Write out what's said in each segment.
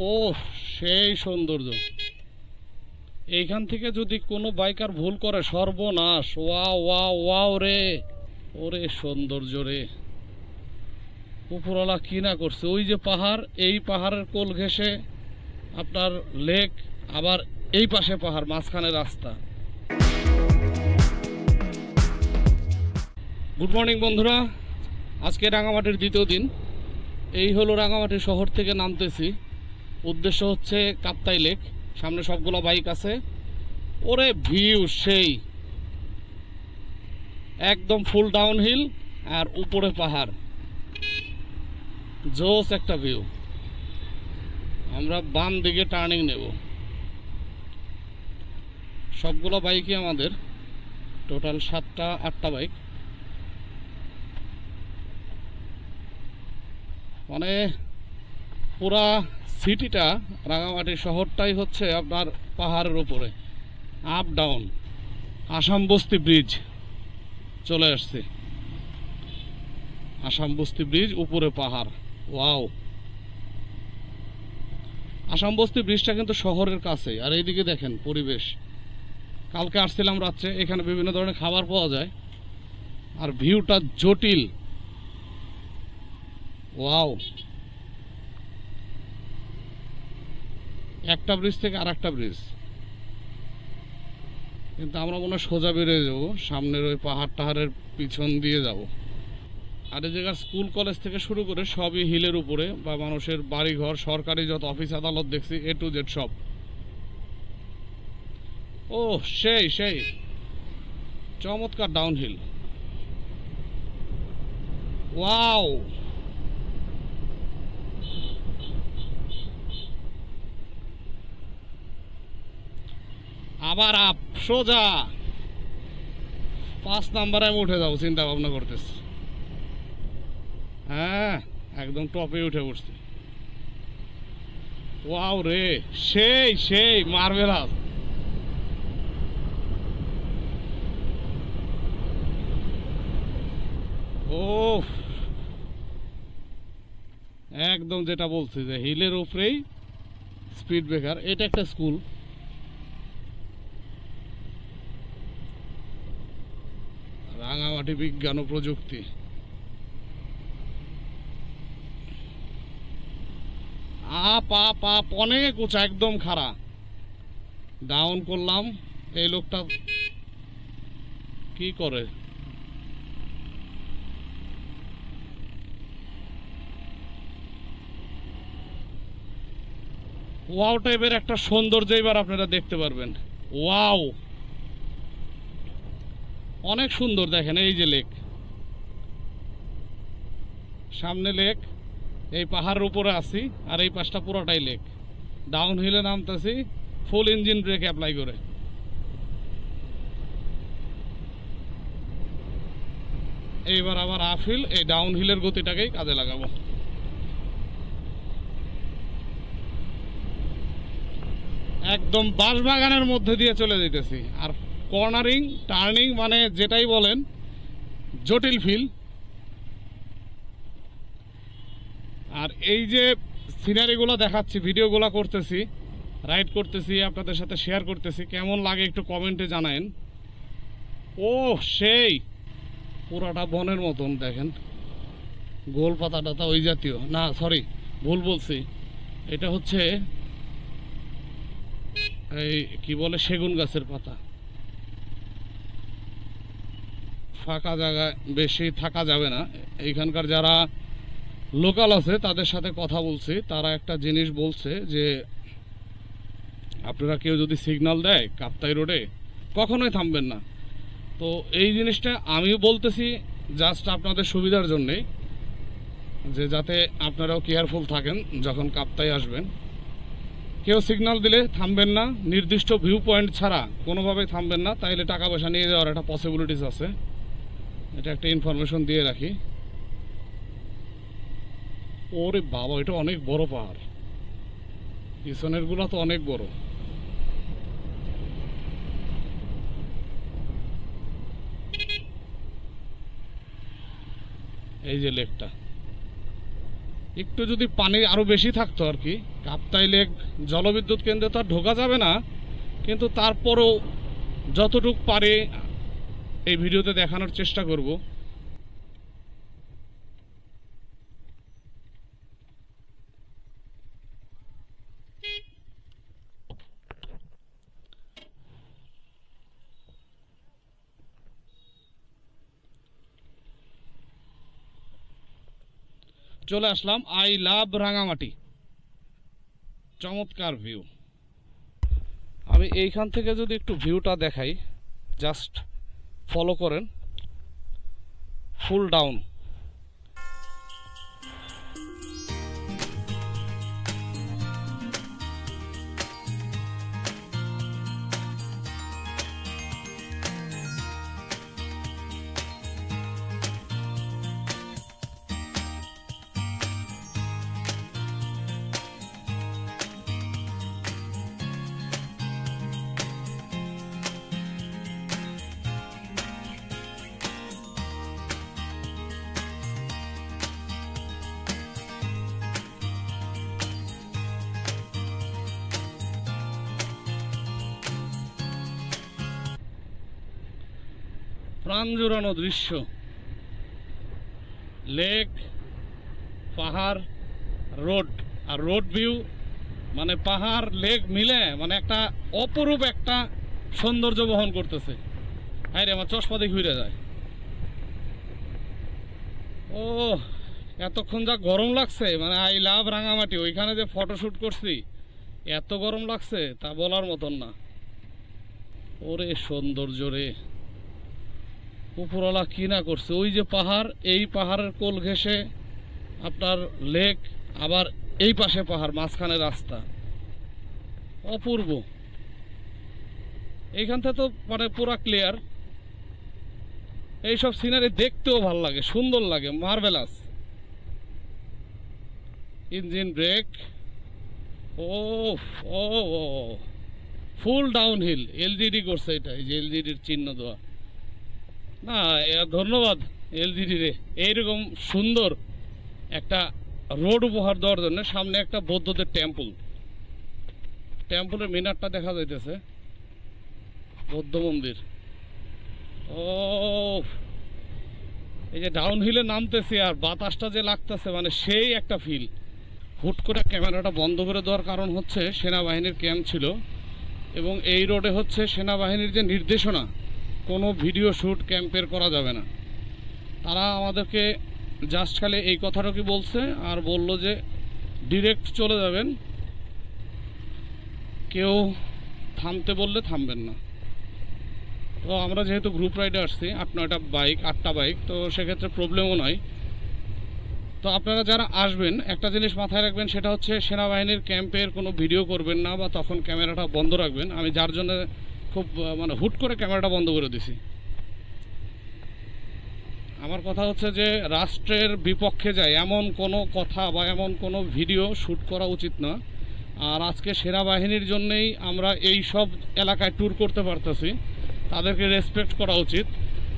ও সেই সৌন্দর্য। এইখান থেকে যদি কোনো বাইকার ভুল করে সর্বনাশ। ওয়াও ওয়াও ওয়াও রে, ওরে সৌন্দর্য রে। উপরওয়ালা কি না করছে। ওই যে পাহাড়, এই পাহাড়ের কোল ঘেঁষে আপনার লেক, আবার এই পাশে পাহাড়, মাঝখানে রাস্তা। গুড মর্নিং বন্ধুরা, আজকে রাঙামাটির দ্বিতীয় দিন। এই হলো রাঙামাটি শহর থেকে নামতেছি। উদ্দেশ্য হচ্ছে কাপ্তাই লেক। সামনে সবগুলো বাইক আছে। ওরে ভিউ সেই, একদম ফুল ডাউন হিল আর উপরে পাহাড়, জোস একটা ভিউ। আমরা বাম দিকে টার্নিং নেব। সবগুলো বাইকই আমাদের, টোটাল 7-8টা বাইক। মানে পুরা সিটিটা, রাঙামাটি শহরটাই হচ্ছে আপনার পাহাড়ের উপরে, আপ ডাউন। আসাম বস্তি ব্রিজ চলে আসছে। আসাম বস্তি ব্রিজ, উপরে পাহাড়। ওয়াও, আসাম বস্তি ব্রিজটা কিন্তু শহরের কাছে। আর এইদিকে দেখেন পরিবেশ। কালকে আসছিলাম রাত্রে, এখানে বিভিন্ন ধরনের খাবার পাওয়া যায় আর ভিউটা জটিল। ওয়াও, একটা ব্রিজ থেকে আর একটা ব্রিজ। কিন্তু আমরা মনে হয় সোজা বেরিয়ে যাবো, সামনের ওই পাহাড় টাহাড়ের পিছন দিয়ে যাব। আর এই জায়গার স্কুল কলেজ থেকে শুরু করে সবই হিলের উপরে, বা মানুষের বাড়িঘর, সরকারি যত অফিস আদালত দেখছি, A to Z সব। ও সেই সেই চমৎকার ডাউন হিল। ওয়াও, আবার আপ সোজা 5 নাম্বারে আমি উঠে যাবো চিন্তা ভাবনা করতেছি। হ্যাঁ, একদম টপে উঠে পড়ছি। ওয়াও রে, সেই সেই মার্ভেলাস। ও একদম যেটা বলছি যে হিলের উপরেই স্পিড ব্রেকার। এটা একটা স্কুল। রাঙামাটি বিজ্ঞান ও প্রযুক্তি। আপ আপ আপ, অনেক উঁচা, একদম খাড়া। ডাউন করলাম। এই লোকটা কি করে? ওয়াও টাইপের একটা সৌন্দর্য এবার আপনারা দেখতে পারবেন। ওয়াও, অনেক সুন্দর। দেখেন এই যে লেক, সামনে লেক, এই পাহাড়ের উপরে আছি, আর এই পাশটা পুরোটাই লেক। ডাউন হিলে নামতেছি ফুল ইঞ্জিন ব্রেক অ্যাপ্লাই করে। এইবার আবার আপ হিল, এই ডাউন হিলের গতিটাকেই কাজে লাগাবো। একদম বাঁশবাগানের মধ্যে দিয়ে চলে যেতেছি। আর কর্নারিং, টার্নিং, মানে যেটাই বলেন, জটিল ফিল। আর এই যে সিনারিগুলো দেখাচ্ছি, ভিডিওগুলো করতেছি, রাইড করতেছি, আপনাদের সাথে শেয়ার করতেছি, কেমন লাগে একটু কমেন্টে জানায়েন। ও সেই, পুরাটা বনের মতন। দেখেন গোল পাতা টাতা, ওই জাতীয় না, সরি ভুল বলছি। এটা হচ্ছে এই কি বলে, সেগুন গাছের পাতা। ফাঁকা জায়গায় বেশি থাকা যাবে না। এইখানকার যারা লোকাল আছে তাদের সাথে কথা বলছি, তারা একটা জিনিস বলছে যে আপনারা কেউ যদি সিগন্যাল দেয় কাপ্তাই রোডে, কখনোই থামবেন না। তো এই জিনিসটা আমিও বলতেছি জাস্ট আপনাদের সুবিধার জন্যে, যে যাতে আপনারাও কেয়ারফুল থাকেন যখন কাপ্তাই আসবেন। কেউ সিগন্যাল দিলে থামবেন না, নির্দিষ্ট ভিউ পয়েন্ট ছাড়া কোনোভাবেই থামবেন না, তাইলে টাকা পয়সা নিয়ে যাওয়ার একটা পসিবিলিটিস আছে। এটা একটা ইনফরমেশন দিয়ে রাখি। ওরে বাবা, এটা অনেক বড় পাহাড়। পিছনের গুলা তো অনেক বড়। এই যে লেকটা, একটু যদি পানি আরো বেশি থাকতো আর কি, কাপ্তাই লেক জলবিদ্যুৎ কেন্দ্রে তো আর ঢোকা যাবে না, কিন্তু তারপরও যতটুকু পারে এই ভিডিওতে দেখানোর চেষ্টা করব। চলে আসলাম আই লাভ রাঙামাটি। চমৎকার ভিউ। আমি এইখান থেকে যদি একটু ভিউটা দেখাই, জাস্ট ফলো করেন, ফুল ডাউন। প্রাণ জুড়ানো দৃশ্য, লেক, পাহাড়, রোড আর রোড ভিউ, মানে পাহাড় লেক মিলে মানে একটা অপরূপ একটা সৌন্দর্য বহন করতেছে। আরে আমার চশমা দিয়ে ঘুরে যায়। ও এতক্ষণ যা গরম লাগছে, মানে আই লাভ রাঙামাটি, ওইখানে যে ফটোশুট করছি এত গরম লাগছে তা বলার মতন না। ওরে সৌন্দর্য রে, উপরওয়ালা কি না করছে। ওই যে পাহাড়, এই পাহাড়ের কোল ঘেঁষে আপনার লেক, আবার এই পাশে পাহাড়, মাঝখানে রাস্তা, অপূর্ব। এইখান থেকে তো মানে পুরা ক্লিয়ার। এইসব সিনারি দেখতেও ভাল লাগে, সুন্দর লাগে, মার্ভেলাস। ইঞ্জিন ব্রেক, ও ও ফুল ডাউন হিল। এলজিডি করছে এটা, এই যে এলজিডির চিহ্ন দেওয়া। না ধন্যবাদ এলজিডি রে, এইরকম সুন্দর একটা রোড উপহার দেওয়ার জন্য। সামনে একটা বৌদ্ধদের টেম্পল, টেম্পলের মিনারটা দেখা যাইতেছে, বৌদ্ধ মন্দির। ও এই যে ডাউন হিলে নামতেছে আর বাতাসটা যে লাগতেছে, মানে সেই একটা ফিল। হুট করে ক্যামেরাটা বন্ধ করে দেওয়ার কারণ হচ্ছে সেনাবাহিনীর ক্যাম্প ছিল, এবং এই রোডে হচ্ছে সেনাবাহিনীর যে নির্দেশনা, কোনো ভিডিও শ্যুট ক্যাম্পের করা যাবে না। তারা আমাদেরকে জাস্ট খালি এই কথাটা কি বলছে, আর বলল যে ডিরেক্ট চলে যাবেন, কেউ থামতে বললে থামবেন না। তো আমরা যেহেতু গ্রুপ রাইডে আসছি, 8-9টা বাইক, 8টা বাইক, তো সেক্ষেত্রে প্রবলেমও নয়। তো আপনারা যারা আসবেন একটা জিনিস মাথায় রাখবেন, সেটা হচ্ছে সেনাবাহিনীর ক্যাম্পের কোনো ভিডিও করবেন না, বা তখন ক্যামেরাটা বন্ধ রাখবেন। আমি যার জন্য খুব মানে হুট করে ক্যামেরাটা বন্ধ করে দিছি। আমার কথা হচ্ছে যে রাষ্ট্রের বিপক্ষে যায় এমন কোনো কথা বা এমন কোনো ভিডিও শ্যুট করা উচিত না। আর আজকে সেনাবাহিনীর জন্যেই আমরা এই সব এলাকায় ট্যুর করতে পারতেছি, তাদেরকে রেসপেক্ট করা উচিত।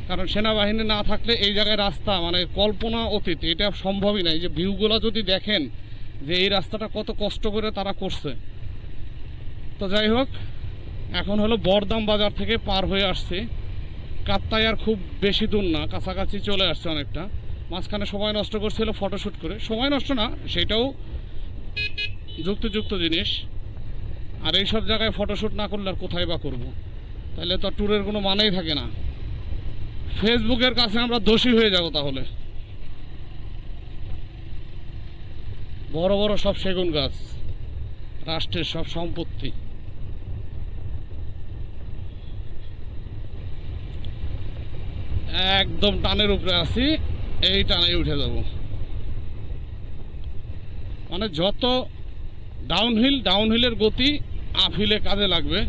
কারণ সেনাবাহিনী না থাকলে এই জায়গায় রাস্তা মানে কল্পনা অতীত, এটা সম্ভবই নাই। যে ভিউগুলো যদি দেখেন যে এই রাস্তাটা কত কষ্ট করে তারা করছে। তো যাই হোক, এখন হলো বরদাম বাজার থেকে পার হয়ে আসছে। কাপ্তাই আর খুব বেশি দূর না, কাছাকাছি চলে আসছে অনেকটা। মাঝখানে সময় নষ্ট করছিল ফটোশ্যুট করে, সময় নষ্ট না, সেটাও যুক্তিযুক্ত জিনিস। আর এইসব জায়গায় ফটোশ্যুট না করলে আর কোথায় বা করবো? তাহলে তো ট্যুরের কোনো মানেই থাকে না। ফেসবুকের কাছে আমরা দোষী হয়ে যাব তাহলে। বড় বড় সব সেগুন গাছ, রাষ্ট্রের সব সম্পত্তি। একদম টানের উপরে আছি, এই টানে উঠে যাব। মানে যত ডাউনহিল, ডাউনহিলের গতি আপহিলে কাজে লাগবে।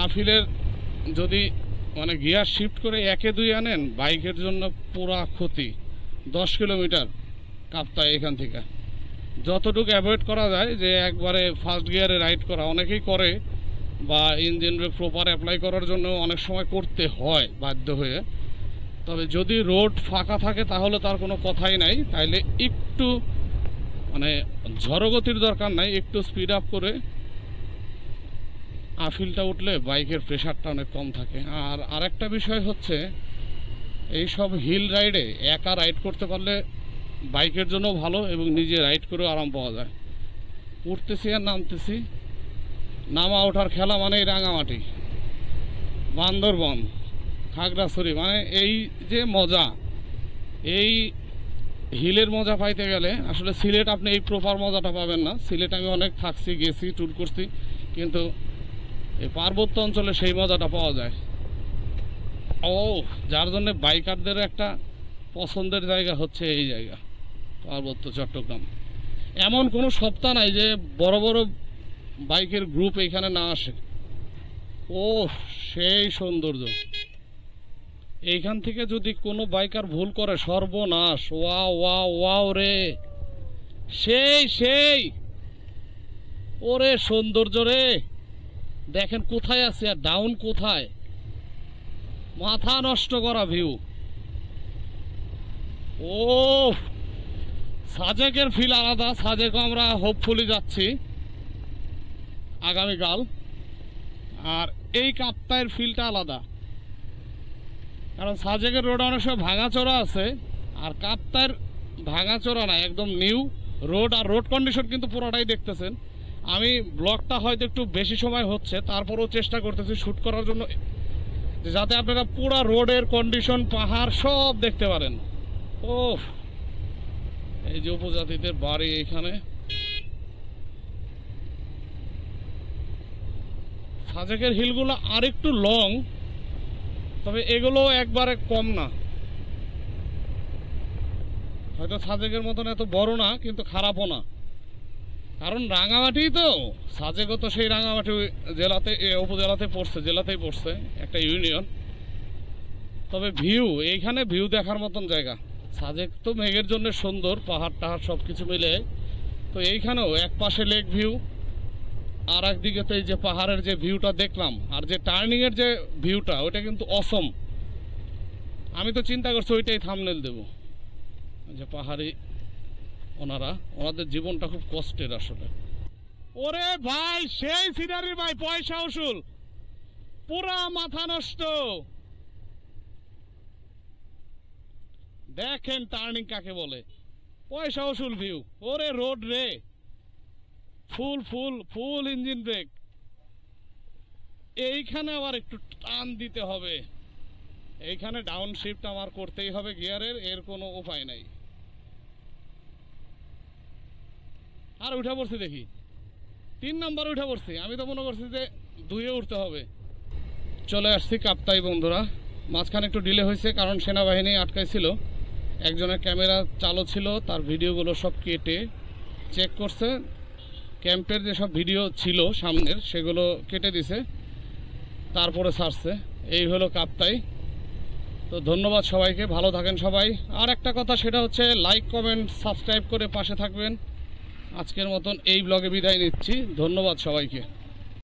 আপহিলের যদি মানে গিয়ার শিফট করে 1-2 আনেন, বাইকের জন্য পুরা ক্ষতি। 10 কিলোমিটার কাপ্তাই এখান থেকে। যতটুকু অ্যাভয়েড করা যায়, যে একবারে ফার্স্ট গিয়ারে রাইড করা অনেকেই করে, বা ইঞ্জিন ব্রেক প্রপার অ্যাপ্লাই করার জন্য অনেক সময় করতে হয় বাধ্য হয়ে। তবে যদি রোড ফাঁকা থাকে তাহলে তার কোনো কথাই নাই, তাইলে একটু মানে ঝড়গতির দরকার নাই, একটু স্পিড আপ করে আফিলটা উঠলে বাইকের প্রেশারটা অনেক কম থাকে। আর আরেকটা বিষয় হচ্ছে এই সব হিল রাইডে একা রাইড করতে পারলে বাইকের জন্য ভালো এবং নিজে রাইড করেও আরাম পাওয়া যায়। উঠতেছি আর নামতেছি, নামা ওঠার খেলা মানে রাঙামাটি, বান্দরবন, খাগড়াছড়ি, মানে এই যে মজা, এই হিলের মজা পাইতে গেলে আসলে সিলেট আপনি এই প্রপার মজাটা পাবেন না। সিলেট আমি অনেক থাকছি, গেছি, ট্যুর করছি, কিন্তু এই পার্বত্য অঞ্চলে সেই মজাটা পাওয়া যায়। ও যার জন্য বাইকারদের একটা পছন্দের জায়গা হচ্ছে এই জায়গা, পার্বত্য চট্টগ্রাম। এমন কোনো সপ্তাহ নাই যে বড় বড় বাইকের গ্রুপ এখানে না আসে। ও সেই সৌন্দর্য, এইখান থেকে যদি কোনো বাইকার ভুল করে সর্বনাশ। ওয়াও ওয়াও ওয়াও রে, সেই সেই, ওরে সৌন্দর্য রে, দেখেন কোথায় আছে আর ডাউন কোথায়, মাথা নষ্ট করা ভিউ। ও সাজেকের ফিল আলাদা। সাজেকও আমরা হোপফুলি যাচ্ছি আগামীকাল। আর এই কাপ্তাইয়ের ফিলটা আলাদা, কারণ সাজেকের রোড অনেক সময় ভাঙাচোরা আছে, আর কাপ্তাইয়ের ভাঙাচোরা না, একদম নিউ রোড। আর রোড কন্ডিশন কিন্তু পুরোটাই দেখতেছেন। আমি ব্লগটা হয়তো একটু বেশি সময় হচ্ছে, তারপরেও চেষ্টা করতেছি শ্যুট করার জন্য, যাতে আপনারা পুরো রোডের কন্ডিশন, পাহাড় সব দেখতে পারেন। ও এই যে উপজাতিদের বাড়ি এইখানে। সাজেকের হিলগুলো আরেকটু লং, তবে এগুলো একবারে কম না। হয়তো সাজেকের মতন এত বড় না, কিন্তু খারাপও না, কারণ রাঙামাটি তো, সাজেকও তো সেই রাঙামাটি জেলাতে, উপজেলাতে পড়ছে, জেলাতেই পড়ছে, একটা ইউনিয়ন। তবে ভিউ, এইখানে ভিউ দেখার মতন জায়গা। সাজেক তো মেঘের জন্য সুন্দর, পাহাড় টাহাড় সব কিছু মিলে। তো এইখানেও এক পাশে লেক ভিউ, আর একদিকে তো এই যে পাহাড়ের যে ভিউটা দেখলাম, আর যে টার্নিংয়ের যে ভিউটা, ওইটা কিন্তু অসম। আমি তো চিন্তা করছি ওইটাই থাম্বনেল দেব, যে পাহাড়ি ওনাদের জীবনটা খুব কষ্টের আসলে। ওরে ভাই সেই সিনারি ভাই, পয়সা উসুল, পুরা মাথা নষ্ট। দেখেন টার্নিং কাকে বলে, পয়সা উসুল ভিউ। ওরে রোড রে, ফুল ফুল ফুল ইঞ্জিন ব্রেক। এইখানে আবার একটু টান দিতে হবে, এইখানে ডাউন শিফট আমার করতেই হবে গিয়ারের, এর কোনো উপায় নাই। আর উঠে পড়ছি, দেখি 3 নম্বর উঠে পড়ছি। আমি তো মনে করছি যে 2-এ উঠতে হবে। চলে আসছি কাপ্তাই বন্ধুরা। মাঝখানে একটু ডিলে হয়েছে, কারণ সেনাবাহিনী আটকাইছিল। একজনের ক্যামেরা চালু ছিল, তার ভিডিওগুলো সব কেটে চেক করছে, ক্যাম্পের যেসব ভিডিও ছিল সামনের সেগুলো কেটে দিছে, তারপরে ছাড়ছে। এই হলো কাপ্তাই। তো ধন্যবাদ সবাইকে, ভালো থাকেন সবাই। আর একটা কথা, সেটা হচ্ছে লাইক, কমেন্ট, সাবস্ক্রাইব করে পাশে থাকবেন। আজকের মতন এই ব্লগে বিদায় নিচ্ছি। ধন্যবাদ সবাইকে।